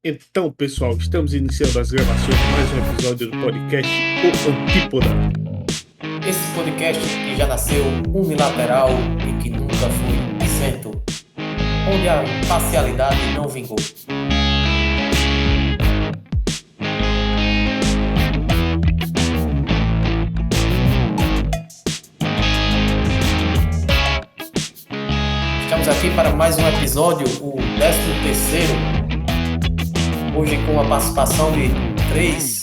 Então, pessoal, estamos iniciando as gravações de mais um episódio do podcast O Antípoda. Esse podcast que já nasceu unilateral e que nunca foi isento, onde a parcialidade não vingou. Estamos aqui para mais um episódio, o 13º, hoje com a participação de três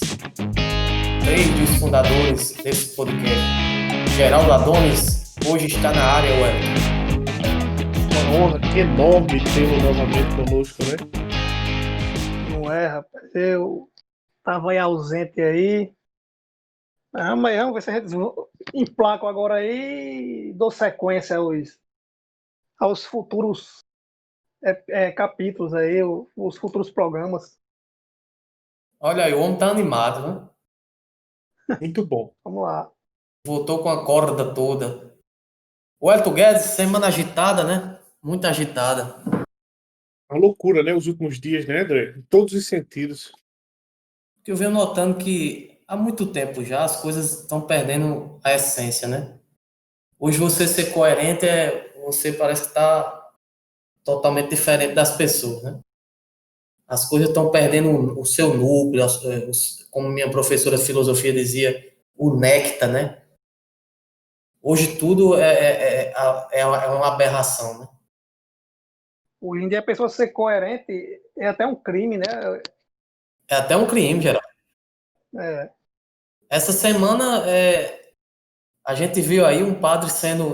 dos fundadores desse podcast. Geraldo Adonis, hoje está na área, Uma honra enorme tê-lo novamente conosco, né? Não é, rapaz. Eu tava aí ausente aí. Mas vamos ver se a gente emplaco agora aí e dou sequência aos futuros capítulos aí, os futuros programas. Olha aí, o homem tá animado, né? Muito bom. Vamos lá. Voltou com a corda toda. O Elton Guedes, semana agitada, né? Muito agitada. Uma loucura, né? Os últimos dias, né, André? Em todos os sentidos. Eu venho notando que há muito tempo já as coisas estão perdendo a essência, né? Hoje você ser coerente você parece que está totalmente diferente das pessoas, né? As coisas estão perdendo o seu núcleo, como minha professora de filosofia dizia, o néctar, né? Hoje tudo é uma aberração, né? Hoje em dia a pessoa ser coerente é até um crime, né? É até um crime, geral. É, Essa semana a gente viu aí um padre sendo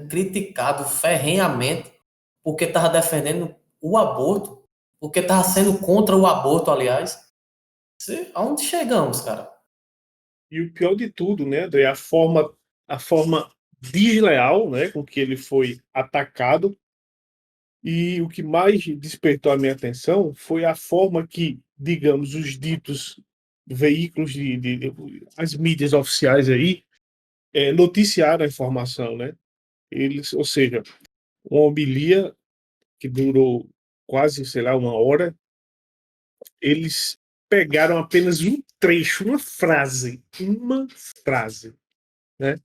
criticado ferrenhamente porque estava defendendo o aborto, porque estava sendo contra o aborto, aliás. Aonde chegamos, cara? E o pior de tudo, né, André? A forma desleal, né, com que ele foi atacado. E o que mais despertou a minha atenção foi a forma que, digamos, os ditos veículos as mídias oficiais aí noticiaram a informação, né? Eles, ou seja, uma homilia que durou quase, sei lá, uma hora, eles pegaram apenas um trecho, uma frase, né?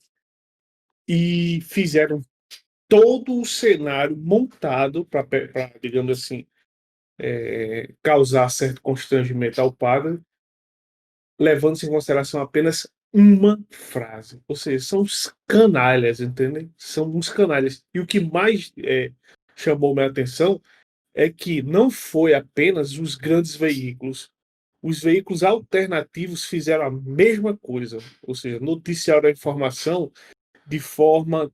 E fizeram todo o cenário montado para, digamos assim, causar certo constrangimento ao padre, levando-se em consideração apenas uma frase. Ou seja, são os canalhas, entendem? São uns canalhas. E o que mais chamou minha atenção é que não foi apenas os grandes veículos. Os veículos alternativos fizeram a mesma coisa, ou seja, noticiaram a informação de forma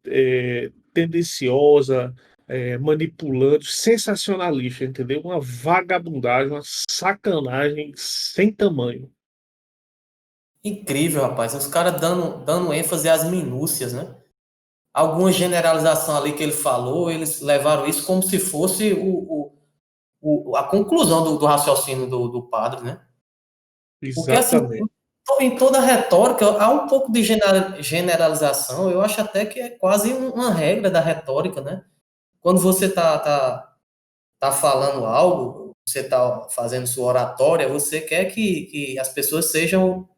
tendenciosa, manipulando, sensacionalista, entendeu? Uma vagabundagem, uma sacanagem sem tamanho. Incrível, rapaz. Os caras dando ênfase às minúcias, né? Alguma generalização ali que ele falou, eles levaram isso como se fosse a conclusão do raciocínio do padre, né? Porque, assim, Exatamente. em toda retórica, há um pouco de generalização, eu acho até que é quase uma regra da retórica, né? Quando você tá falando algo, você tá fazendo sua oratória, você quer que as pessoas sejam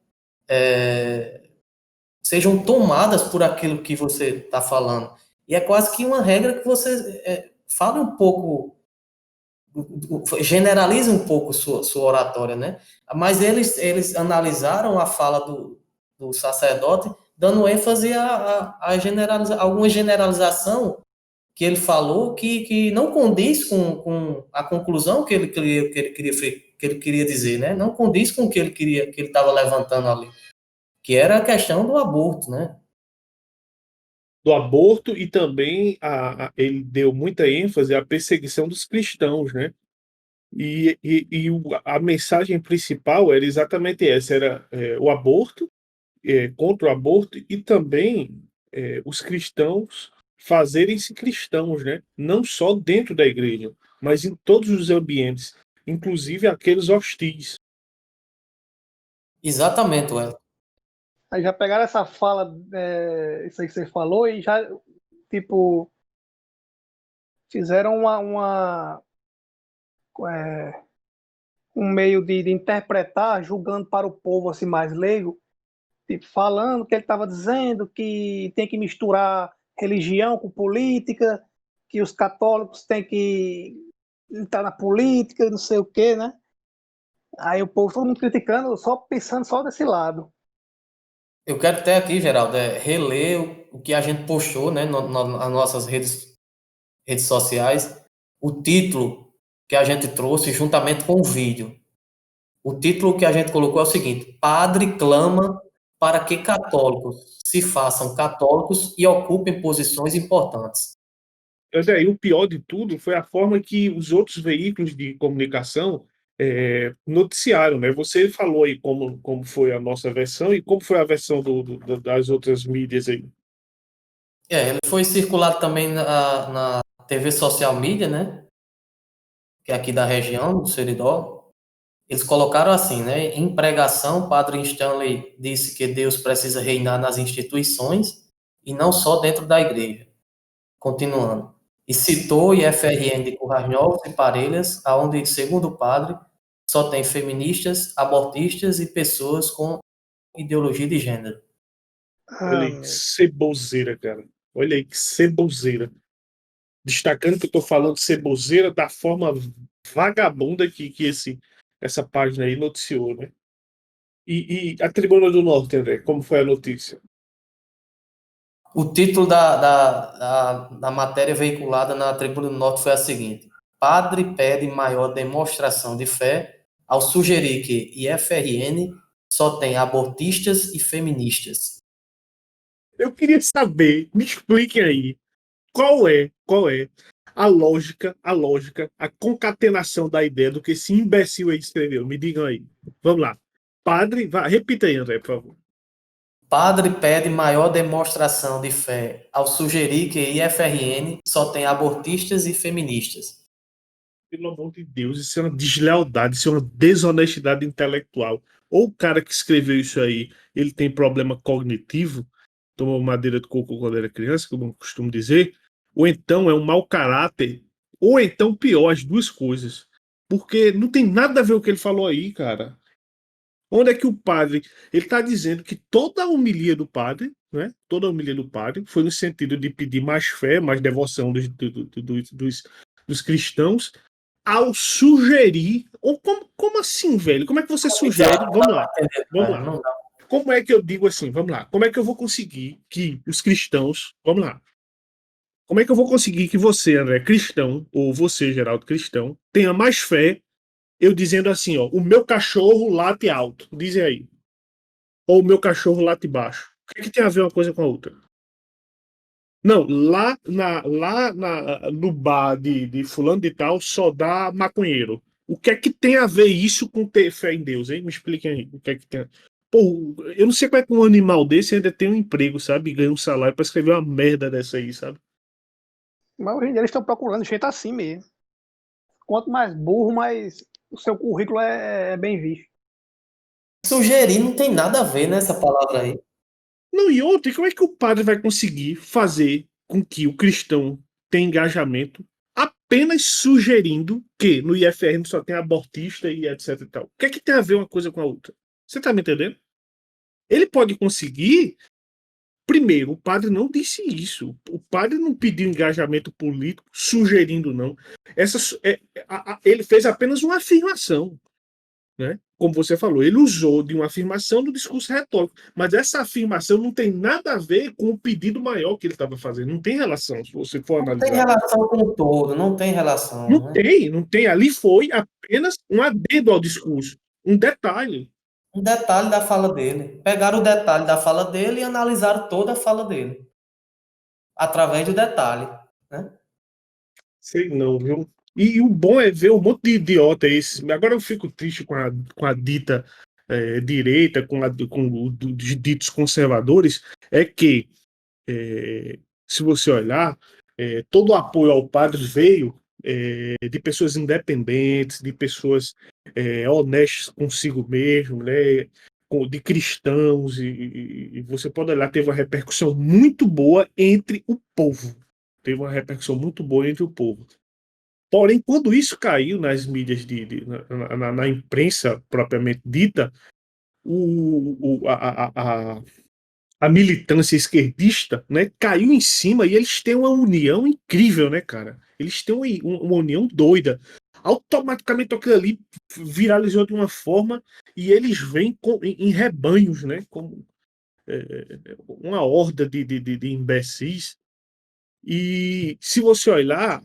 tomadas por aquilo que você está falando. E é quase que uma regra que você fale um pouco, generalize um pouco sua oratória, né? Mas eles analisaram a fala do sacerdote, dando ênfase a alguma generalização que ele falou que não condiz com a conclusão que ele queria dizer, né? Não condiz com o que ele estava levantando ali, que era a questão do aborto, né? Do aborto e também ele deu muita ênfase à perseguição dos cristãos, né? A mensagem principal era exatamente essa, era o aborto, contra o aborto e também os cristãos fazerem-se cristãos, né? Não só dentro da igreja, mas em todos os ambientes, inclusive aqueles hostis. Exatamente, Wellington. aí já pegaram essa fala, isso aí que você falou, e já, tipo, fizeram é, um meio de interpretar, julgando para o povo assim mais leigo, tipo, falando que ele estava dizendo que tem que misturar religião com política, que os católicos têm que entrar na política, não sei o quê, né? Aí o povo todo mundo criticando, só pensando só desse lado. Eu quero até aqui, Geraldo, reler o que a gente postou, né, nas nossas redes sociais, o título que a gente trouxe juntamente com o vídeo. O título que a gente colocou é o seguinte: Padre clama para que católicos se façam católicos e ocupem posições importantes. André, e o pior de tudo foi a forma que os outros veículos de comunicação noticiaram, né? Você falou aí como foi a nossa versão e como foi a versão das outras mídias aí. Ele foi circulado também na TV Social Media, né? Que é aqui da região, do Seridó. Eles colocaram assim, né? Em pregação, Padre Stanley disse que Deus precisa reinar nas instituições e não só dentro da igreja. Continuando. E citou o IFRN de Currais Novos e Parelhas, aonde, segundo o padre, só tem feministas, abortistas e pessoas com ideologia de gênero. Olha Ah, aí, que ceboseira, cara. Olha aí, que ceboseira. Destacando que eu tô falando ceboseira da forma vagabunda que essa página aí noticiou, né? E a Tribuna do Norte, André, como foi a notícia? O título da matéria veiculada na Tribuna do Norte foi a seguinte: Padre pede maior demonstração de fé ao sugerir que IFRN só tem abortistas e feministas. Eu queria saber, me expliquem aí, qual é a concatenação da ideia do que esse imbecil aí escreveu. Me digam aí. Vamos lá. Padre, repita aí, André, por favor. Padre pede maior demonstração de fé ao sugerir que IFRN só tem abortistas e feministas. Pelo amor de Deus, isso é uma deslealdade, isso é uma desonestidade intelectual. Ou o cara que escreveu isso aí, ele tem problema cognitivo, tomou madeira de coco quando era criança, como eu costumo dizer, ou então é um mau caráter, ou então pior, as duas coisas. Porque não tem nada a ver o que ele falou aí, cara. Onde é que o padre, ele está dizendo que toda a homilia do padre, né? Toda a homilia do padre foi no sentido de pedir mais fé, mais devoção dos cristãos, ao sugerir. Ou como assim, velho? Como é que você sugere? Vamos lá, vamos lá. Não dá. Como é que eu digo assim? Vamos lá. Como é que eu vou conseguir que os cristãos. Vamos lá. Como é que eu vou conseguir que você, André, cristão, ou você, Geraldo, cristão, tenha mais fé eu dizendo assim, ó, o meu cachorro late alto, dizem aí. Ou o meu cachorro late baixo. O que, é que tem a ver uma coisa com a outra? Não, no bar de fulano de tal só dá maconheiro. O que é que tem a ver isso com ter fé em Deus, hein? Me expliquem aí. O que é que tem. Pô, eu não sei como é que um animal desse ainda tem um emprego, sabe? E ganha um salário pra escrever uma merda dessa aí, sabe? mas hoje em dia eles estão procurando gente assim mesmo. Quanto mais burro, mais o seu currículo é bem visto. Sugerir não tem nada a ver nessa palavra aí. Não, e outra, e como é que o padre vai conseguir fazer com que o cristão tenha engajamento apenas sugerindo que no IFR só tem abortista e etc e tal? O que é que tem a ver uma coisa com a outra? Você tá me entendendo? Ele pode conseguir. Primeiro, o padre não disse isso. O padre não pediu engajamento político, sugerindo, não. Ele fez apenas uma afirmação, né? Como você falou, ele usou de uma afirmação no discurso retórico, mas essa afirmação não tem nada a ver com o pedido maior que ele estava fazendo. Não tem relação, se você for Não tem analisar. relação com o todo, não tem relação, né? Não tem. Ali foi apenas um adendo ao discurso, um detalhe. Um detalhe da fala dele. Pegaram o detalhe da fala dele e analisaram toda a fala dele. Através do detalhe, né? Sei não, viu? E o bom é ver um monte de idiota esse. Agora eu fico triste com a dita direita, os ditos conservadores, é que, se você olhar, todo o apoio ao padre veio de pessoas independentes, de pessoas honestas consigo mesmo, né? De cristãos, e você pode olhar, teve uma repercussão muito boa entre o povo. Teve uma repercussão muito boa entre o povo. Porém, quando isso caiu nas mídias na imprensa propriamente dita, o a militância esquerdista, né, caiu em cima e eles têm uma união incrível, né, cara? Eles têm uma união doida. Automaticamente aquilo ali viralizou de uma forma e eles vêm em rebanhos, né? Como uma horda de imbecis. E se você olhar,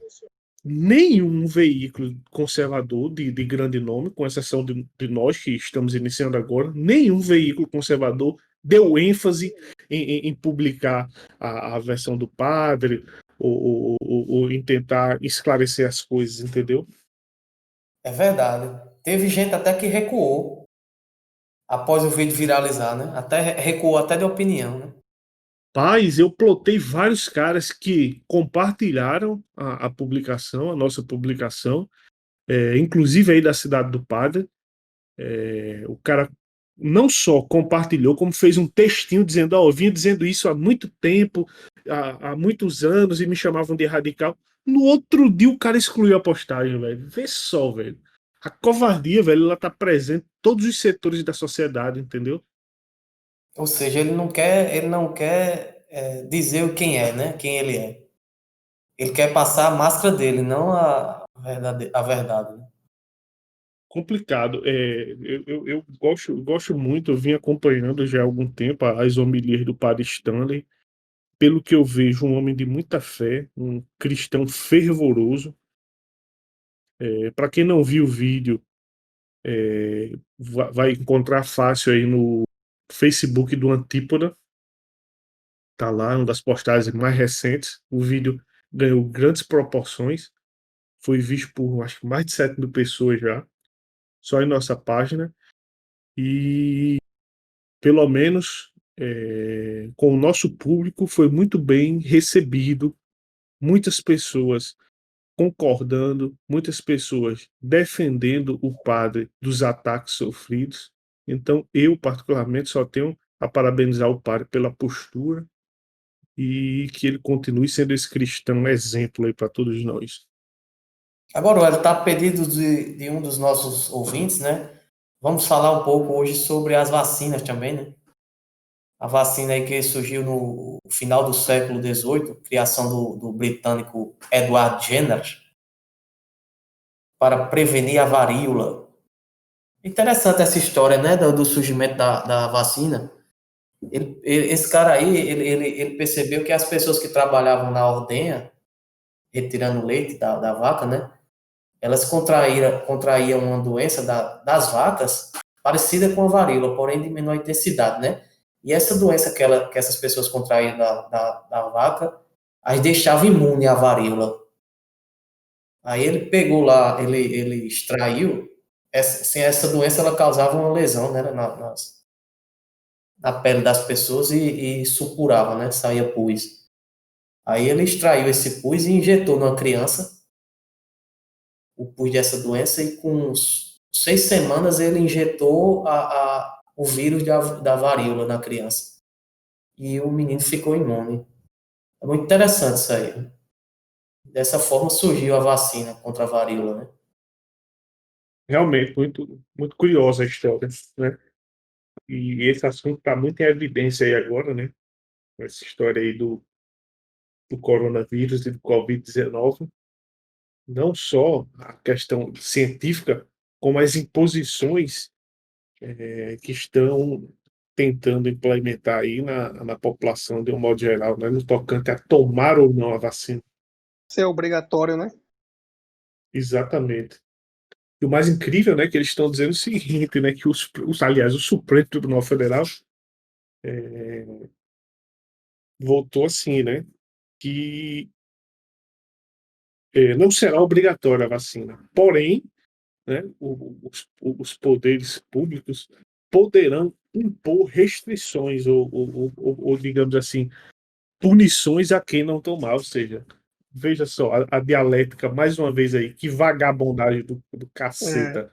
nenhum veículo conservador de grande nome, com exceção de nós que estamos iniciando agora, nenhum veículo conservador deu ênfase em publicar a versão do padre ou em tentar esclarecer as coisas, entendeu? É verdade. Teve gente até que recuou após o vídeo viralizar, né? Até recuou até de opinião, né? Mas eu plotei vários caras que compartilharam a publicação, a nossa publicação, inclusive aí da Cidade do Padre. O cara não só compartilhou, como fez um textinho dizendo: Ó, eu vinha dizendo isso há muito tempo, há muitos anos, e me chamavam de radical. No outro dia o cara excluiu a postagem, velho. Vê só, velho. A covardia, velho, ela tá presente em todos os setores da sociedade, entendeu? Ou seja, ele não quer dizer quem é, né? Quem ele é. Ele quer passar a máscara dele, não a verdade, né? Complicado. Eu gosto muito, eu vim acompanhando já há algum tempo as homilias do padre Stanley. Pelo que eu vejo, um homem de muita fé, um cristão fervoroso. Para quem não viu o vídeo, vai encontrar fácil aí no Facebook do Antípoda. Tá lá, uma das postagens mais recentes. O vídeo ganhou grandes proporções. Foi visto por acho que mais de 7.000 pessoas já, só em nossa página. E pelo menos com o nosso público foi muito bem recebido. Muitas pessoas concordando, muitas pessoas defendendo o padre dos ataques sofridos. Então, eu, particularmente, só tenho a parabenizar o padre pela postura e que ele continue sendo esse cristão exemplo aí para todos nós. Agora, ele está a pedido de um dos nossos ouvintes, né? Vamos falar um pouco hoje sobre as vacinas também, né? A vacina aí que surgiu no final do século XVIII, criação do britânico Edward Jenner, para prevenir a varíola. Interessante essa história, né, do surgimento da vacina. Esse cara aí, ele percebeu que as pessoas que trabalhavam na ordenha, retirando o leite da vaca, né, elas contraíam uma doença das vacas parecida com a varíola, porém de menor intensidade, né? E essa doença que essas pessoas contraíam da vaca, as deixava imune à varíola. Aí ele pegou lá, ele extraiu, sem essa doença ela causava uma lesão, né, na pele das pessoas e supurava, né, saía pus. Aí ele extraiu esse pus e injetou numa criança o pus dessa doença e com 6 semanas ele injetou o vírus da varíola na criança. E o menino ficou imune. É muito interessante isso aí, né? Dessa forma surgiu a vacina contra a varíola, né? Realmente, muito, muito curiosa a história, né? E esse assunto está muito em evidência aí agora, né? Essa história aí do coronavírus e do Covid-19. Não só a questão científica, como as imposições que estão tentando implementar aí na população de um modo geral, né, no tocante a tomar ou não a vacina. Isso é obrigatório, né? Exatamente. E o mais incrível, né, que eles estão dizendo o seguinte, né, que aliás, o Supremo Tribunal Federal votou assim, né, que não será obrigatória a vacina. Porém, né, os poderes públicos poderão impor restrições ou, digamos assim, punições a quem não tomar. Ou seja, veja só a dialética, mais uma vez aí, que vagabundagem do É. caceta.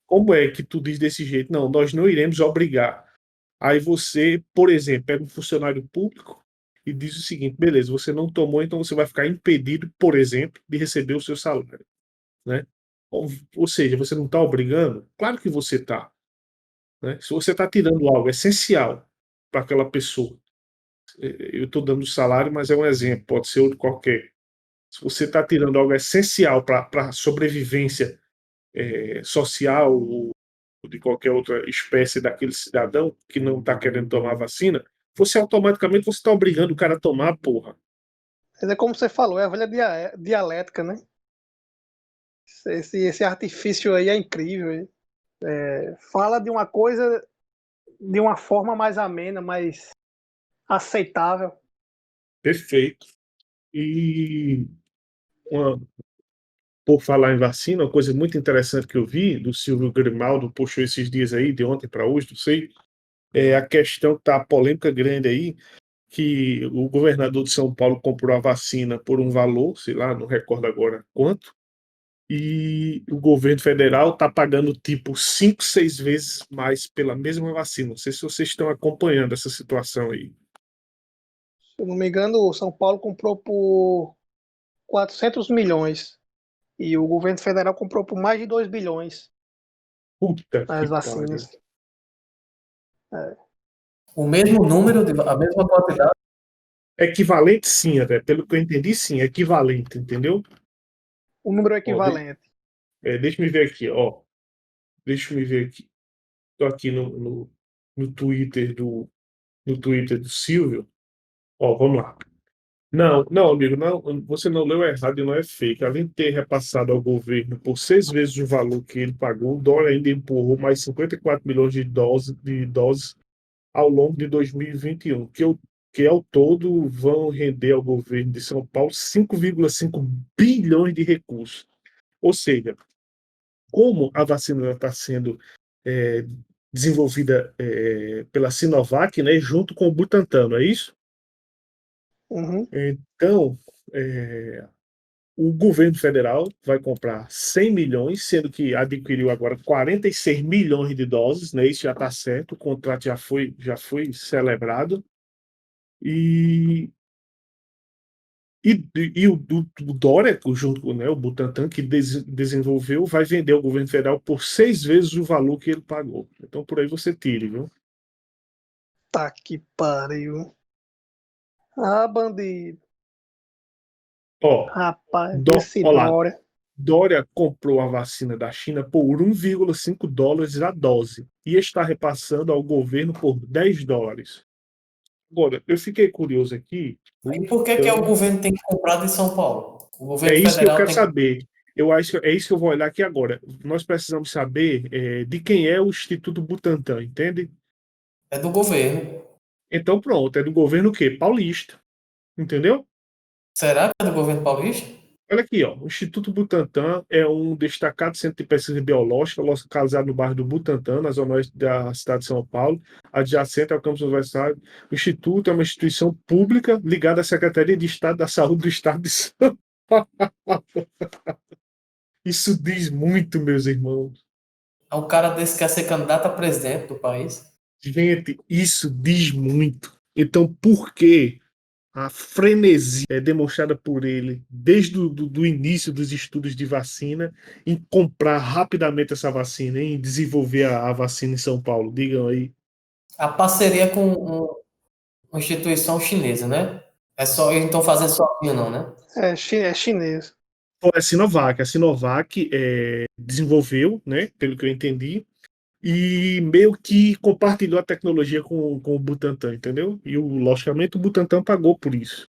Como é que tu diz desse jeito? Não, nós não iremos obrigar. Aí você, por exemplo, pega um funcionário público e diz o seguinte: beleza, você não tomou, então você vai ficar impedido, por exemplo, de receber o seu salário. né? Ou seja, você não está obrigando? Claro que você está, né? Se você está tirando algo essencial para aquela pessoa, eu estou dando salário, mas é um exemplo, pode ser outro qualquer. Se você está tirando algo essencial para a sobrevivência social ou de qualquer outra espécie daquele cidadão que não está querendo tomar vacina, você automaticamente você está obrigando o cara a tomar, porra. Mas é como você falou, é a velha dialética, né? Esse artifício aí é incrível. Fala de uma coisa de uma forma mais amena, mais aceitável. Perfeito. E uma, por falar em vacina, uma coisa muito interessante que eu vi do Silvio Grimaldo, puxou esses dias aí, de ontem para hoje, não sei, é a questão que tá a polêmica grande aí, que o governador de São Paulo comprou a vacina por um valor, sei lá, não recordo agora quanto, e o governo federal está pagando tipo 5, 6 vezes mais pela mesma vacina. Não sei se vocês estão acompanhando essa situação aí. Se eu não me engano, o São Paulo comprou por 400 milhões e o governo federal comprou por mais de 2 bilhões Puta que as pariu. vacinas. É. O mesmo número, a mesma quantidade. Equivalente, sim, até. Pelo que eu entendi, sim, equivalente, entendeu? O número é Ó, equivalente. deixa eu ver aqui, ó. Deixa eu ver aqui. Tô aqui no Twitter no Twitter do Silvio. Ó, vamos lá. Não, não, amigo, não, você não leu errado e não é fake. Além de ter repassado ao governo por 6 vezes o valor que ele pagou, o Dória ainda empurrou mais 54 milhões de doses ao longo de 2021, que ao todo vão render ao governo de São Paulo 5,5 bilhões de recursos. Ou seja, como a vacina está sendo é, desenvolvida pela Sinovac, né, junto com o Butantan, não é isso? Uhum. Então, o governo federal vai comprar 100 milhões, sendo que adquiriu agora 46 milhões de doses, né? Isso já está certo, o contrato já foi celebrado. E, o Dória, junto com, né, o Butantan, que desenvolveu, vai vender ao governo federal por 6 vezes o valor que ele pagou. Então, por aí você tire, viu? Tá que pariu. Ah, bandido. Ó, Rapaz, esse ó lá, Dória. Dória comprou a vacina da China por 1,5 dólares a dose e está repassando ao governo por 10 dólares. Agora, eu fiquei curioso aqui, E por que eu que o não, governo tem que comprar de São Paulo? O é governo isso que eu federal quero tem que. saber. Eu acho que é isso que eu vou olhar aqui agora. Nós precisamos saber de quem é o Instituto Butantan, entende? É do governo. Então, pronto, é do governo o quê? Paulista, entendeu? Será que é do governo paulista? Olha aqui, ó. O Instituto Butantan é um destacado centro de pesquisa biológica localizado no bairro do Butantã, na zona oeste da cidade de São Paulo, adjacente ao campus universitário. O Instituto é uma instituição pública ligada à Secretaria de Estado da Saúde do Estado de São Paulo. Isso diz muito, meus irmãos. É um cara desse que quer ser candidato a presidente do país. Gente, isso diz muito. Então, por que a frenesi é demonstrada por ele desde do início dos estudos de vacina em comprar rapidamente essa vacina, em desenvolver a vacina em São Paulo? Digam aí. A parceria com uma instituição chinesa, né? É só, eles não estão fazendo sozinho, não, né? É chinês. Foi a Sinovac desenvolveu, né, pelo que eu entendi, e meio que compartilhou a tecnologia com o Butantan, entendeu? E, logicamente, o Butantan pagou por isso.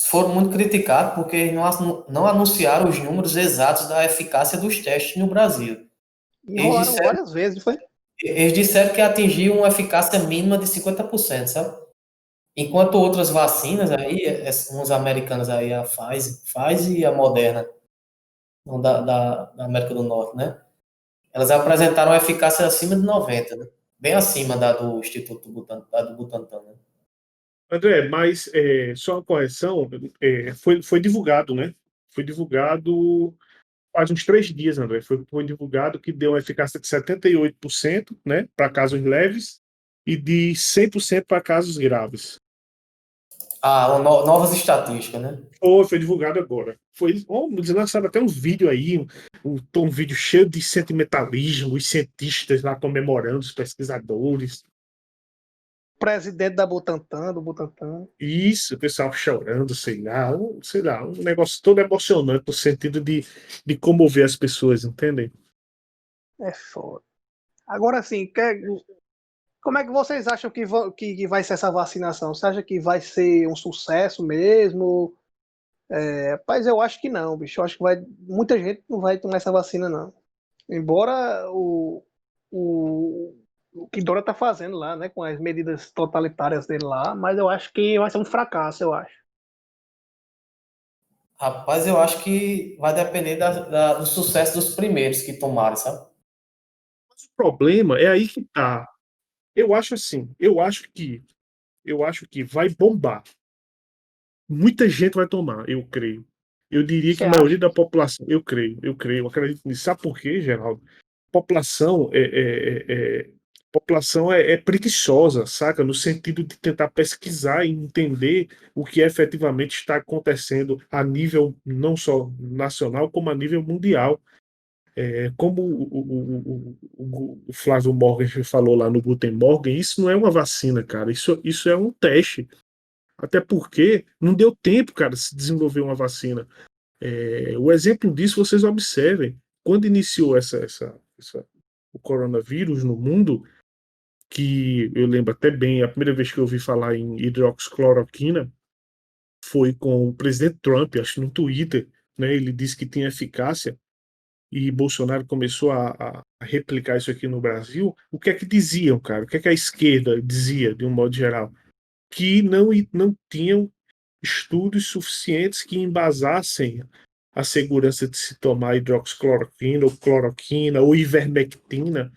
Foram muito criticados porque eles não anunciaram os números exatos da eficácia dos testes no Brasil. Eles Enrolaram disseram, várias vezes, foi? eles disseram que atingiu uma eficácia mínima de 50%, sabe? Enquanto outras vacinas aí, uns americanos aí, a Pfizer e a Moderna, não da América do Norte, né? Elas apresentaram uma eficácia acima de 90, né? Bem acima da do Instituto Butantan, da do Butantan, né? André, mas só uma correção, foi divulgado, né? Foi divulgado faz uns 3 dias, André. Foi divulgado que deu uma eficácia de 78%, né, para casos leves e de 100% para casos graves. Novas estatísticas, né? Foi divulgado agora. Eles lançaram até uns vídeos aí, um vídeo cheio de sentimentalismo, os cientistas lá comemorando, os pesquisadores. Presidente da Butantan, do Butantan. Isso, o pessoal chorando, sei lá, um negócio todo emocionante no sentido de comover as pessoas, entendem? É foda. Agora, assim, como é que vocês acham que vai ser essa vacinação? Você acha que vai ser um sucesso mesmo? Rapaz, eu acho que não, bicho. Eu acho que muita gente não vai tomar essa vacina, não. Embora o, o que Dora tá fazendo lá, né, com as medidas totalitárias dele lá, mas eu acho que vai ser um fracasso, eu acho. Rapaz, eu acho que vai depender do sucesso dos primeiros que tomarem, sabe? Mas o problema é aí que tá. Eu acho assim, eu acho que vai bombar. Muita gente vai tomar, eu creio. Eu diria que Você a maioria acha? da população, eu acredito nisso. Sabe por quê, Geraldo? População população é preguiçosa, saca? No sentido de tentar pesquisar e entender o que efetivamente está acontecendo a nível não só nacional, como a nível mundial. Como o Flávio Morgan falou lá no Guten Morgen, isso não é uma vacina, cara. Isso é um teste. Até porque não deu tempo, cara, de se desenvolver uma vacina. O exemplo disso vocês observem. Quando iniciou o coronavírus no mundo, que eu lembro até bem, a primeira vez que eu ouvi falar em hidroxicloroquina foi com o presidente Trump, acho no Twitter, né? Ele disse que tinha eficácia e Bolsonaro começou a replicar isso aqui no Brasil. O que é que diziam, cara? O que é que a esquerda dizia, de um modo geral? Que não tinham estudos suficientes que embasassem a segurança de se tomar hidroxicloroquina ou cloroquina ou ivermectina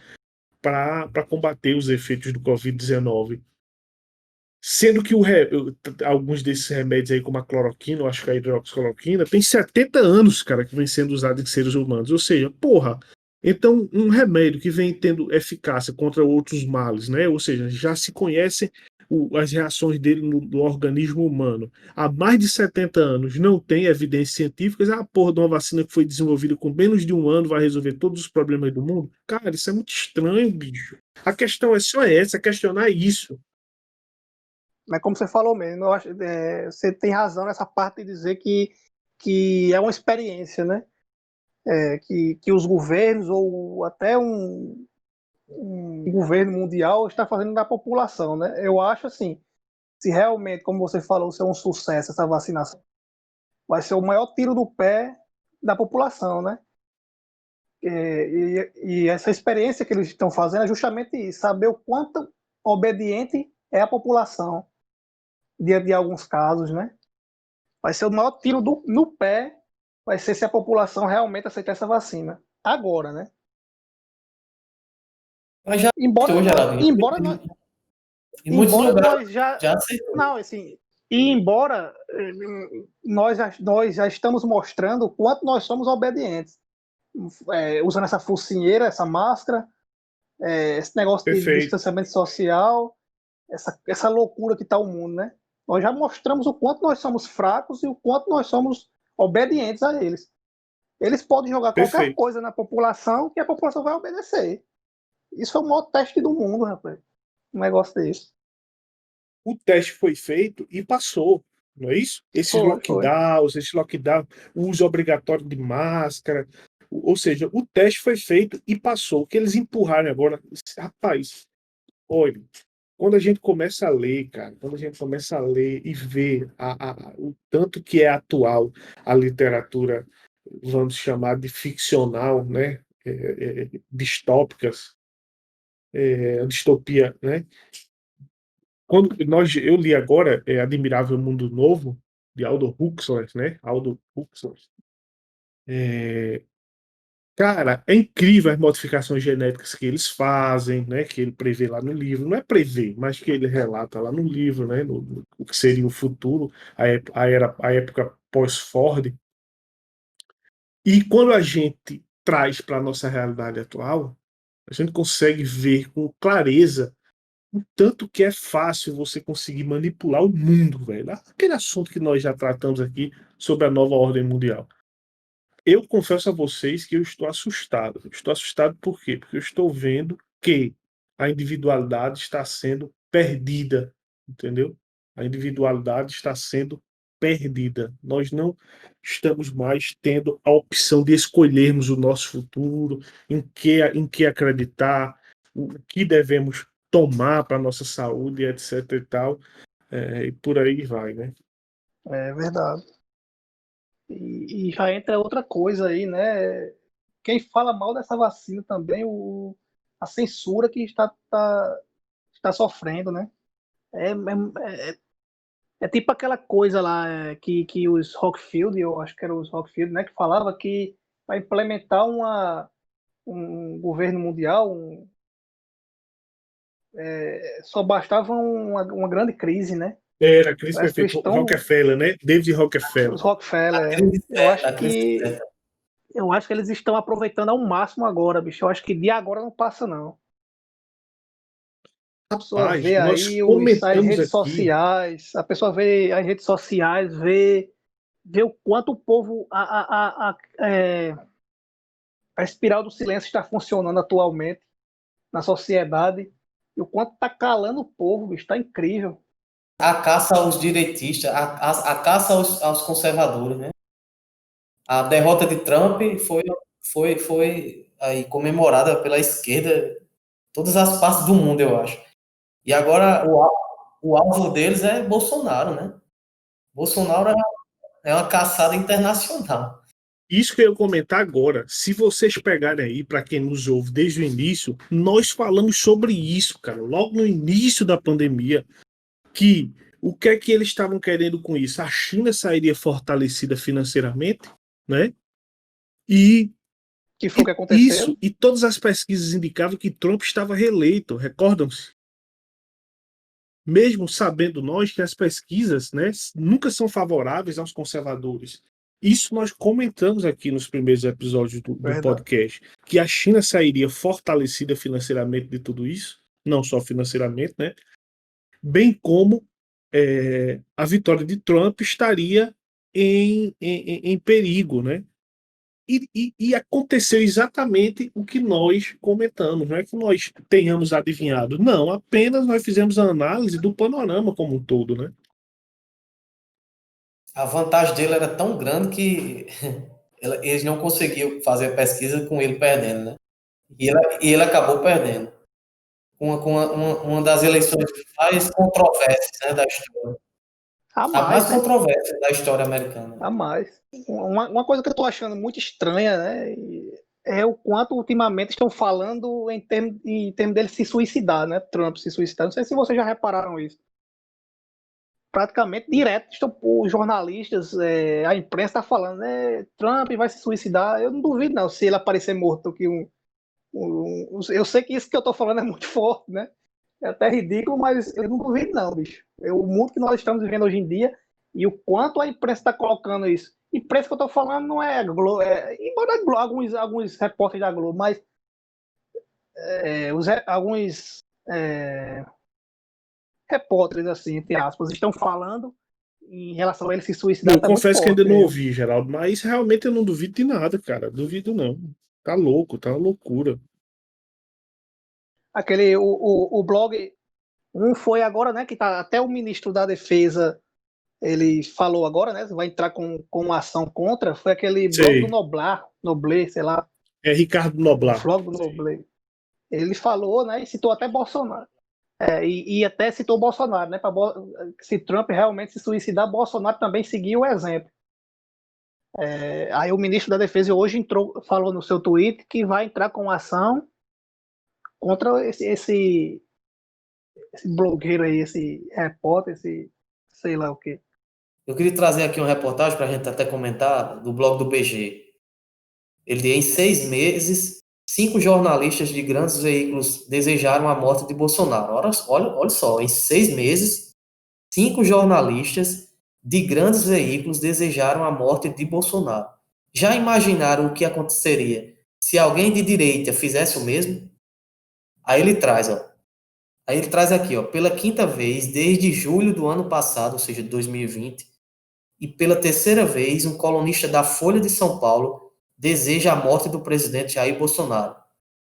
para combater os efeitos do Covid-19. Sendo que alguns desses remédios aí, como a cloroquina, eu acho que a hidroxicloroquina, tem 70 anos, cara, que vem sendo usado em seres humanos. Ou seja, porra, então um remédio que vem tendo eficácia contra outros males, né? Ou seja, já se conhecem as reações dele no organismo humano. Há mais de 70 anos não tem evidências científicas. A porra de uma vacina que foi desenvolvida com menos de um ano vai resolver todos os problemas do mundo? Cara, isso é muito estranho, bicho. A questão é só essa, questionar isso. Mas como você falou mesmo, eu acho, você tem razão nessa parte de dizer que é uma experiência, né? Que os governos ou até um governo mundial está fazendo da população, né? Eu acho assim, se realmente, como você falou, se é um sucesso essa vacinação, vai ser o maior tiro do pé da população, né? E essa experiência que eles estão fazendo é justamente isso, saber o quanto obediente é a população diante de alguns casos, né? Vai ser o maior tiro no pé, vai ser se a população realmente aceitar essa vacina. Agora, né? Mas já Embora aceitou, nós, Geraldo. embora nós, Em muitos embora lugares nós já, já aceitou. não, assim, e embora nós já estamos mostrando o quanto nós somos obedientes, usando essa focinheira, essa máscara, esse negócio de Perfeito. distanciamento social, essa loucura que está o mundo, né? Nós já mostramos o quanto nós somos fracos e o quanto nós somos obedientes a eles. Eles podem jogar qualquer Perfeito. coisa na população que a população vai obedecer. Isso é o maior teste do mundo, rapaz. Um negócio desse. O teste foi feito e passou, não é isso? Foi. Esse lockdown, o uso obrigatório de máscara, ou seja, o teste foi feito e passou. O que eles empurraram agora, rapaz, olha, quando a gente começa a ler, cara, quando a gente começa a ler e ver o tanto que é atual a literatura, vamos chamar de ficcional, né? Distópicas, distopia, né? Eu li agora Admirável Mundo Novo, de Aldo Huxley, né? Aldo Huxley. Cara, é incrível as modificações genéticas que eles fazem, né? Que ele prevê lá no livro. Não é prever, mas que ele relata lá no livro, né? O que seria o futuro, a época pós-Ford. E quando a gente traz para a nossa realidade atual, a gente consegue ver com clareza o tanto que é fácil você conseguir manipular o mundo, velho. Aquele assunto que nós já tratamos aqui sobre a nova ordem mundial. Eu confesso a vocês que eu estou assustado. Estou assustado por quê? Porque eu estou vendo que a individualidade está sendo perdida, entendeu? A individualidade está sendo perdida. Nós não estamos mais tendo a opção de escolhermos o nosso futuro, em que acreditar, o que devemos tomar para a nossa saúde, etc e tal, e por aí vai, né? É verdade. E já entra outra coisa aí, né? Quem fala mal dessa vacina também, a censura que está sofrendo, né? É tipo aquela coisa lá que os Rockfield, eu acho que era os Rockfield, né? Que falava que para implementar um governo mundial, só bastava uma grande crise, né? Era a crise Parece que eles perfeita. estão, Rockefeller, né? David os Rockefeller. A Rockefeller, crise certa, a crise certa. eu acho que eles estão aproveitando ao máximo agora, bicho. Eu acho que de agora não passa, não. A pessoa Rapaz, vê nós aí as comentamos redes aqui. sociais, a pessoa vê as redes sociais, vê o quanto o povo, a espiral do silêncio está funcionando atualmente na sociedade, e o quanto está calando o povo, bicho, está incrível. A caça aos direitistas, a caça aos conservadores, né? A derrota de Trump foi aí comemorada pela esquerda, todas as partes do mundo, eu acho. E agora o alvo deles é Bolsonaro, né? Bolsonaro é uma caçada internacional. Isso que eu ia comentar agora. Se vocês pegarem aí, para quem nos ouve desde o início, nós falamos sobre isso, cara, logo no início da pandemia, que o que é que eles estavam querendo com isso? A China sairia fortalecida financeiramente, né? E Que foi o que aconteceu. isso, e todas as pesquisas indicavam que Trump estava reeleito, recordam-se? Mesmo sabendo nós que as pesquisas, né, nunca são favoráveis aos conservadores. Isso nós comentamos aqui nos primeiros episódios do Verdade. podcast, que a China sairia fortalecida financeiramente de tudo isso, não só financeiramente, né, bem como a vitória de Trump estaria em perigo, né? E aconteceu exatamente o que nós comentamos. Não é que nós tenhamos adivinhado, não, apenas nós fizemos a análise do panorama como um todo, né? A vantagem dele era tão grande que eles não conseguiam fazer a pesquisa com ele perdendo, né? E ele acabou perdendo. Uma das eleições mais controversas, né, da história. A A mais mais, né? controversa da história americana. A mais. Uma coisa que eu tô achando muito estranha, né? É o quanto ultimamente estão falando em termos dele se suicidar, né? Trump se suicidar. Não sei se vocês já repararam isso. Praticamente direto estão os jornalistas, a imprensa está falando, né? Trump vai se suicidar. Eu não duvido, não, se ele aparecer morto. Eu sei que isso que eu tô falando é muito forte, né? É até ridículo, mas eu não duvido, não, bicho. O mundo que nós estamos vivendo hoje em dia e o quanto a imprensa está colocando isso. Imprensa que eu tô falando não é a Globo, embora a Globo, alguns repórteres da Globo, mas alguns repórteres, assim, entre aspas, estão falando em relação a ele se suicidar, Eu tá muito confesso que ainda forte não mesmo. ouvi, Geraldo, mas realmente eu não duvido de nada, cara. Duvido não. Tá louco, tá uma loucura. O blog, um foi agora, né, que tá até o ministro da Defesa, ele falou agora, né, vai entrar com uma ação contra, foi aquele blog do Sei. Nobler, sei lá, É Ricardo o Noblar. blog do Nobler. Ele falou, né, e citou até Bolsonaro. E até citou Bolsonaro, né, se Trump realmente se suicidar, Bolsonaro também seguiu o exemplo. Aí o ministro da Defesa hoje falou no seu tweet que vai entrar com ação contra esse blogueiro aí, esse repórter, esse sei lá o quê. Eu queria trazer aqui uma reportagem para a gente até comentar do blog do BG. Ele, em 6 meses, 5 jornalistas de grandes veículos desejaram a morte de Bolsonaro. Olha só, em 6 meses, 5 jornalistas de grandes veículos desejaram a morte de Bolsonaro. Já imaginaram o que aconteceria se alguém de direita fizesse o mesmo? Aí ele traz, ó. Aí ele traz aqui, ó, pela quinta vez, desde julho do ano passado, ou seja, 2020, e pela terceira vez, um colunista da Folha de São Paulo deseja a morte do presidente Jair Bolsonaro.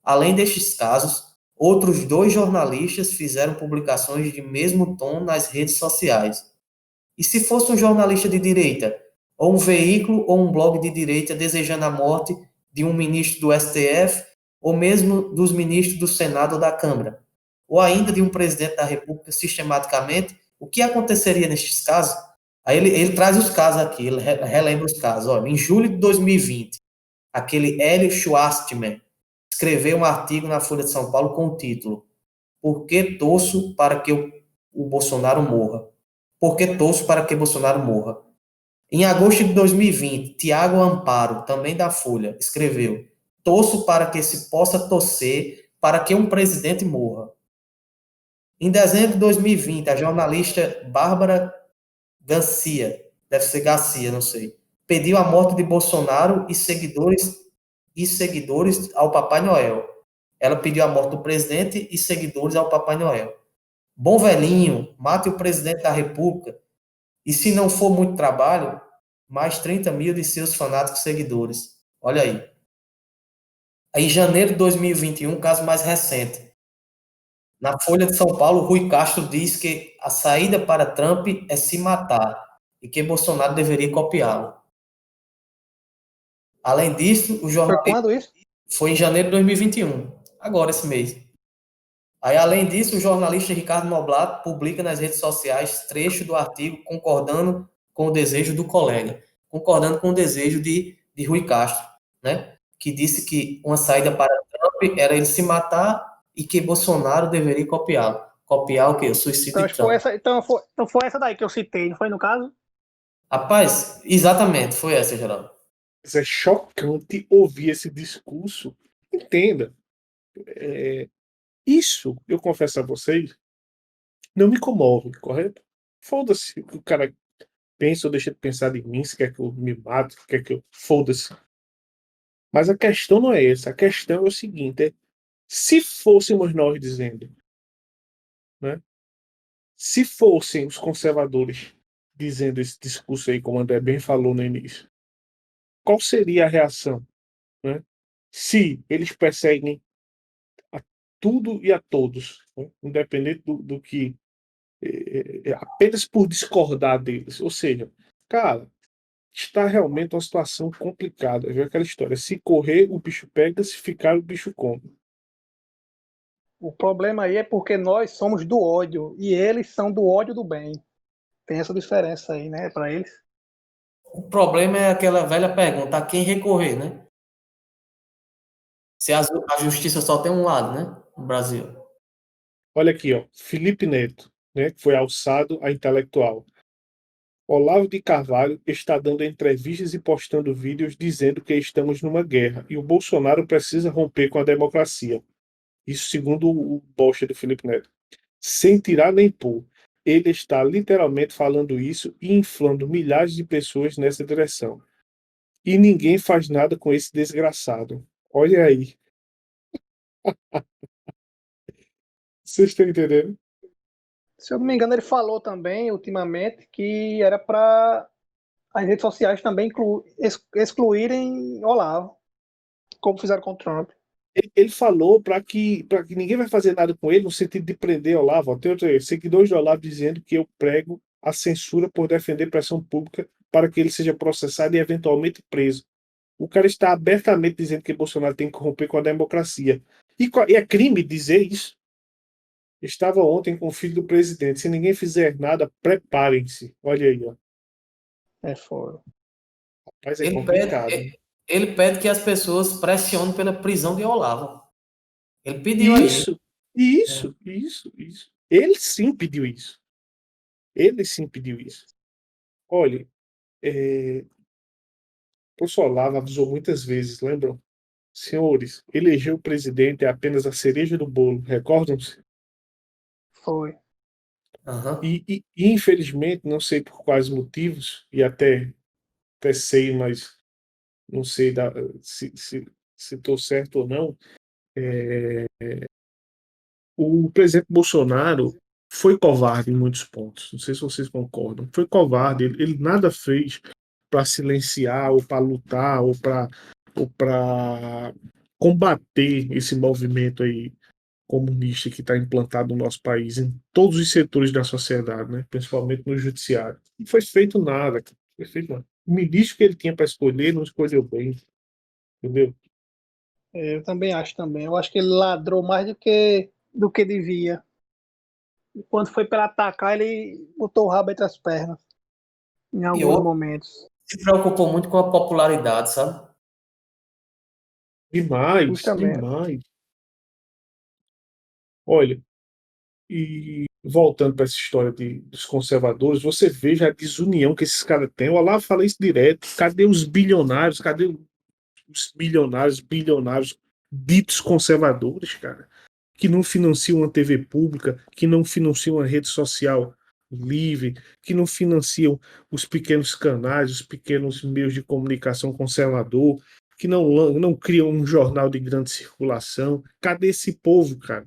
Além destes casos, outros 2 jornalistas fizeram publicações de mesmo tom nas redes sociais. E se fosse um jornalista de direita, ou um veículo ou um blog de direita desejando a morte de um ministro do STF, ou mesmo dos ministros do Senado ou da Câmara, ou ainda de um presidente da República sistematicamente, o que aconteceria nestes casos? Aí ele traz os casos aqui, ele relembra os casos. Olha, em julho de 2020, aquele Hélio Schwartzman escreveu um artigo na Folha de São Paulo com o título Por que torço para que o Bolsonaro morra? Por que torço para que Bolsonaro morra? Em agosto de 2020, Tiago Amparo, também da Folha, escreveu Torço para que se possa torcer para que um presidente morra. Em dezembro de 2020, a jornalista Bárbara Garcia, deve ser Garcia, não sei, pediu a morte de Bolsonaro e seguidores ao Papai Noel. Ela pediu a morte do presidente e seguidores ao Papai Noel. Bom velhinho, mate o presidente da República e, se não for muito trabalho, mais 30 mil de seus fanáticos seguidores. Olha aí. Aí, em janeiro de 2021, caso mais recente. Na Folha de São Paulo, Rui Castro diz que a saída para Trump é se matar e que Bolsonaro deveria copiá-lo. Além disso, o Foi jornalista quando isso? foi em janeiro de 2021, agora esse mês. Aí, além disso, o jornalista Ricardo Noblat publica nas redes sociais trecho do artigo concordando com o desejo do colega, concordando com o desejo de Rui Castro, né? Que disse que uma saída para Trump era ele se matar e que Bolsonaro deveria copiá-lo. Copiar o quê? O suicídio Então, de acho que foi Trump. essa, então foi essa daí que eu citei, não foi no caso? Rapaz, exatamente, foi essa, Geraldo. Mas é chocante ouvir esse discurso. Entenda, isso, eu confesso a vocês, não me comove, correto? Foda-se o que o cara pensa ou deixa de pensar de mim, se quer que eu me mate, se quer que eu. Foda-se. Mas a questão não é essa. A questão é o seguinte: se fôssemos nós dizendo, né? Se fossem os conservadores dizendo esse discurso aí, como o André bem falou no início, qual seria a reação, né? Se eles perseguem a tudo e a todos, né? Independente do que, apenas por discordar deles. Ou seja, cara, está realmente uma situação complicada. Viu aquela história? Se correr, o bicho pega, se ficar, o bicho come. O problema aí é porque nós somos do ódio e eles são do ódio do bem. Tem essa diferença aí, né, para eles. O problema é aquela velha pergunta, a quem recorrer, né? Se a justiça só tem um lado, né? No Brasil. Olha aqui, ó, Felipe Neto, né, que foi alçado a intelectual. Olavo de Carvalho está dando entrevistas e postando vídeos dizendo que estamos numa guerra e o Bolsonaro precisa romper com a democracia. Isso segundo o post do Felipe Neto. Sem tirar nem pôr. Ele está literalmente falando isso e inflando milhares de pessoas nessa direção. E ninguém faz nada com esse desgraçado. Olha aí. Vocês estão entendendo? Se eu não me engano, ele falou também, ultimamente, que era para as redes sociais também excluírem Olavo, como fizeram com o Trump. Ele falou para que ninguém vai fazer nada com ele no sentido de prender Olavo. Tem outros seguidores de Olavo dizendo que eu prego a censura por defender pressão pública para que ele seja processado e eventualmente preso. O cara está abertamente dizendo que Bolsonaro tem que romper com a democracia. E é crime dizer isso. Estava ontem com o filho do presidente. Se ninguém fizer nada, preparem-se. Olha aí, ó. É foda. Mas é Ele complicado. pede, ele pede que as pessoas pressionem pela prisão de Olavo. Ele pediu aí. Isso, isso. Ele sim pediu isso. Ele sim pediu isso. Olha, o professor Olavo avisou muitas vezes, lembram? Senhores, eleger o presidente é apenas a cereja do bolo, recordam-se? Foi. Aham. E, infelizmente, não sei por quais motivos, e até sei, mas não sei se estou certo ou não, o presidente Bolsonaro foi covarde em muitos pontos. Não sei se vocês concordam. Foi covarde. Ele nada fez para silenciar, ou para lutar, ou para combater esse movimento aí comunista que está implantado no nosso país, em todos os setores da sociedade, né? Principalmente no judiciário. Não foi feito nada, cara. Não foi feito nada. O ministro que ele tinha para escolher não escolheu bem, entendeu? Eu também acho também. Eu acho que ele ladrou mais do que devia. E quando foi para atacar, ele botou o rabo entre as pernas em E alguns outro momentos. se preocupou muito com a popularidade, sabe? Demais, Justamente. demais. Olha, e voltando para essa história dos conservadores, você veja a desunião que esses caras têm. O Olavo fala isso direto. Cadê os bilionários? Cadê os milionários, bilionários ditos conservadores, cara? Que não financiam uma TV pública, que não financiam uma rede social livre, que não financiam os pequenos canais, os pequenos meios de comunicação conservador, que não criam um jornal de grande circulação. Cadê esse povo, cara?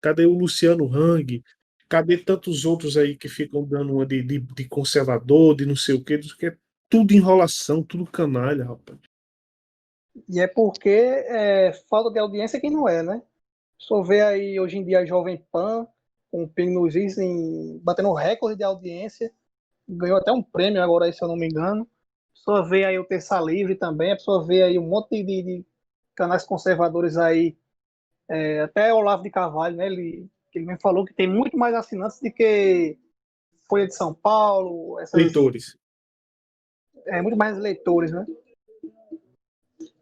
Cadê o Luciano Hang? Cadê tantos outros aí que ficam dando uma de conservador, de não sei o quê, que é tudo enrolação, tudo canalha, rapaz. E é porque falta de audiência que não é, né? Só vê aí hoje em dia a Jovem Pan, com o Pingo nos Is, batendo recorde de audiência. Ganhou até um prêmio agora, se eu não me engano. Só vê aí o Terça Livre também. A pessoa vê aí um monte de canais conservadores aí. Até Olavo de Carvalho, né? Ele me falou que tem muito mais assinantes do que Folha de São Paulo, Leitores. muito mais leitores, né?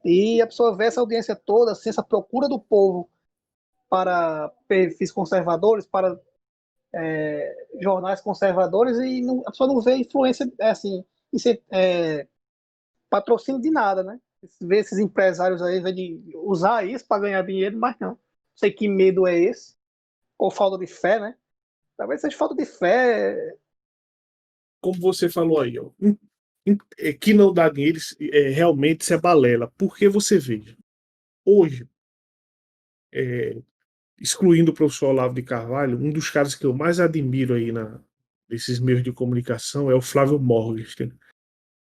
E a pessoa vê essa audiência toda, assim, essa procura do povo para perfis conservadores, para jornais conservadores, e a pessoa não vê influência, assim, patrocínio de nada, né? Vê esses empresários aí, vê de usar isso para ganhar dinheiro, mas não. Não sei que medo é esse, ou falta de fé, né? Talvez seja falta de fé. Como você falou aí, ó, que não dá dinheiro, realmente isso é balela. Porque você veja, hoje, é, excluindo o professor Olavo de Carvalho, um dos caras que eu mais admiro aí nesses meios de comunicação é o Flávio Morgenstern.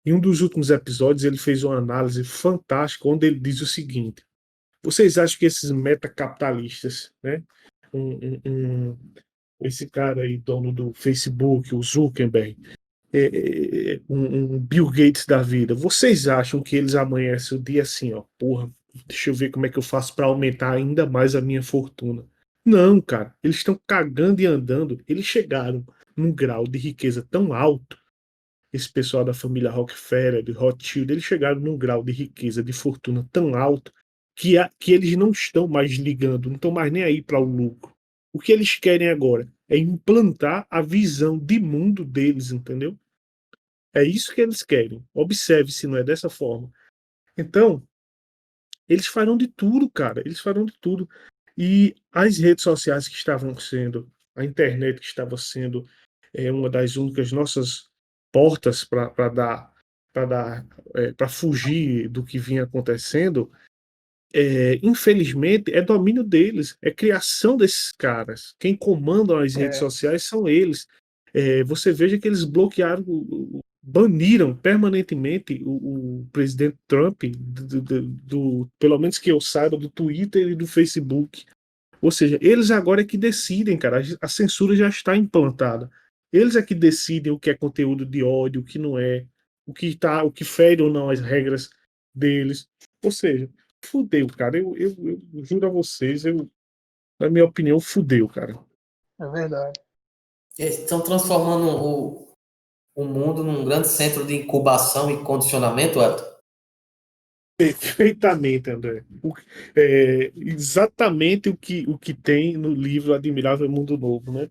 Em um dos últimos episódios, ele fez uma análise fantástica, onde ele diz o seguinte: vocês acham que esses metacapitalistas, né? Esse cara aí, dono do Facebook, o Zuckerberg, um Bill Gates da vida, vocês acham que eles amanhecem o dia assim, ó, porra, deixa eu ver como é que eu faço para aumentar ainda mais a minha fortuna? Não, cara, eles estão cagando e andando. Eles chegaram num grau de riqueza tão alto, esse pessoal da família Rockefeller, de Rothschild, eles chegaram num grau de riqueza, de fortuna tão alto que eles não estão mais ligando, não estão mais nem aí para o lucro. O que eles querem agora é implantar a visão de mundo deles, entendeu? É isso que eles querem. Observe se não é dessa forma. Então, eles farão de tudo, cara. Eles farão de tudo. E as redes sociais que estavam sendo, a internet que estava sendo uma das únicas nossas portas para fugir do que vinha acontecendo, infelizmente, é domínio deles, é criação desses caras. Quem comanda as redes É, sociais são eles. Você veja que eles bloquearam, baniram permanentemente o presidente Trump, pelo menos que eu saiba, do Twitter e do Facebook. Ou seja, eles agora é que decidem, cara. A censura já está implantada. Eles é que decidem o que é conteúdo de ódio, o que não é, o que fere ou não as regras deles. Ou seja, fudeu, cara. Eu juro a vocês, na minha opinião, fudeu, cara. é verdade. Eles estão transformando o mundo num grande centro de incubação e condicionamento, Elton. Perfeitamente, André. Exatamente o que tem no livro Admirável Mundo Novo, né?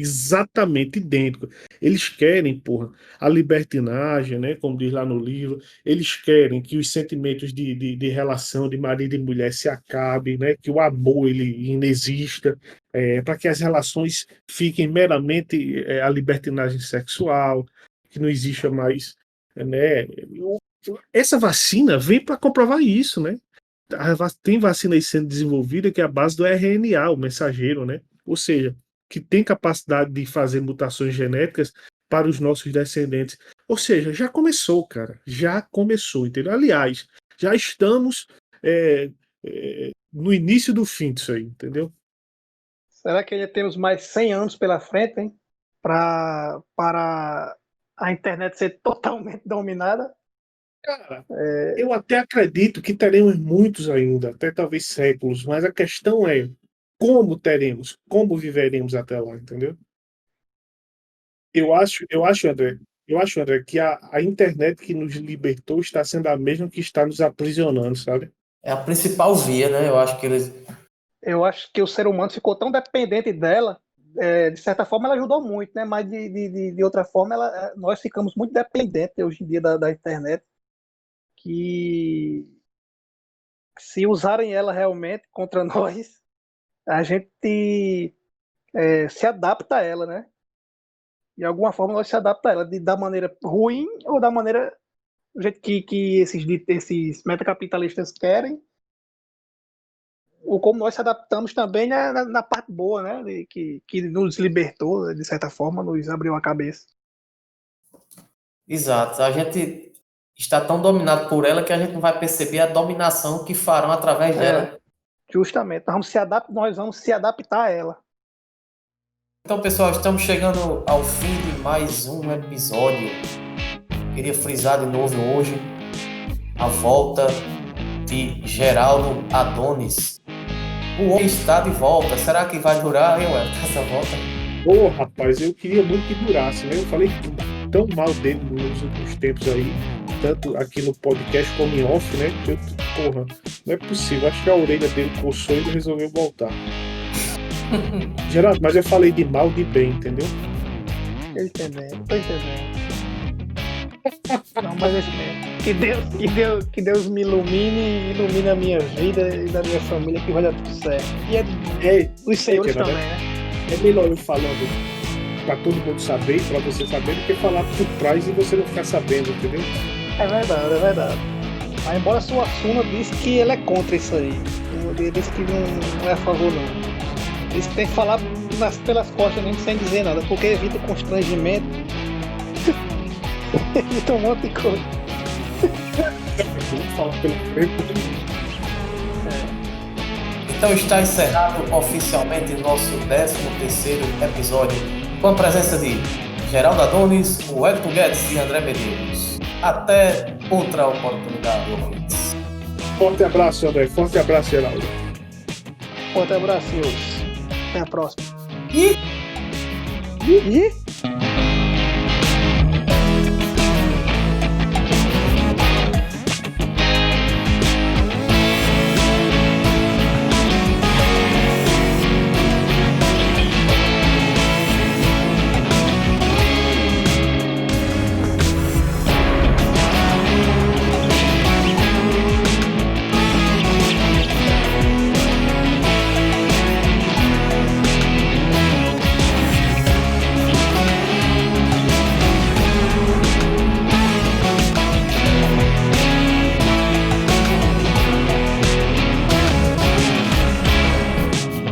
Exatamente idêntico. Eles querem, porra, a libertinagem, né? Como diz lá no livro. Eles querem que os sentimentos de relação de marido e mulher se acabem, né? Que o amor ele inexista, para que as relações fiquem meramente a libertinagem sexual, que não exista mais, né? Essa vacina vem para comprovar isso, né? tem vacina aí sendo desenvolvida que é a base do RNA, o mensageiro, né? Ou seja, que tem capacidade de fazer mutações genéticas para os nossos descendentes. Ou seja, já começou, cara. Já começou, entendeu? Aliás, já estamos no início do fim disso aí, entendeu? Será que ainda temos mais 100 anos pela frente, hein? Para a internet ser totalmente dominada? Cara, eu até acredito que teremos muitos ainda, até talvez séculos, mas a questão é como teremos, como viveremos até lá, entendeu? Eu acho, André, que a internet que nos libertou está sendo a mesma que está nos aprisionando, sabe? É a principal via, né? Eu acho que eles. Eu acho que o ser humano ficou tão dependente dela, de certa forma ela ajudou muito, né? Mas de outra forma nós ficamos muito dependentes hoje em dia da internet, que se usarem ela realmente contra nós, a gente se adapta a ela, né? De alguma forma nós se adapta a ela, da maneira ruim ou da maneira do jeito que esses metacapitalistas querem, ou como nós se adaptamos também na parte boa, né? Que nos libertou, de certa forma, nos abriu a cabeça. Exato. A gente está tão dominado por ela que a gente não vai perceber a dominação que farão através dela. Justamente, nós vamos se adaptar a ela. Então, pessoal, estamos chegando ao fim de mais um episódio. Queria frisar de novo hoje a volta de Geraldo Adonis. O homem está de volta. Será que vai durar, hein, Wellington, essa volta? Ô, rapaz, eu queria muito que durasse, né? Eu falei tão mal dele nos últimos tempos aí, tanto aqui no podcast como em off, né? Porra, não é possível. Acho que a orelha dele coçou e ele resolveu voltar. Geraldo, mas eu falei de mal de bem, entendeu? Tô entendendo. Não, mas é isso mesmo. Que Deus me ilumine a minha vida e da minha família, que vai dar tudo certo. E os senhores também, né? É melhor eu falando pra todo mundo saber, pra você saber, do que falar por trás e você não ficar sabendo, entendeu? É verdade. Mas embora a sua Suna disse que ele é contra isso aí. Ele disse que não é a favor, não. Disse que tem que falar pelas costas mesmo, sem dizer nada, porque evita o constrangimento. Evita um monte de coisa. Vamos falar pelo frente. Então está encerrado oficialmente o nosso 13º episódio, com a presença de Geraldo Adonis, Wellington Guedes e André Medeiros. Até outra oportunidade, ouvintes. Forte abraço, André. Forte abraço, Geraldo. Forte abraço, senhores. Até a próxima. E... E...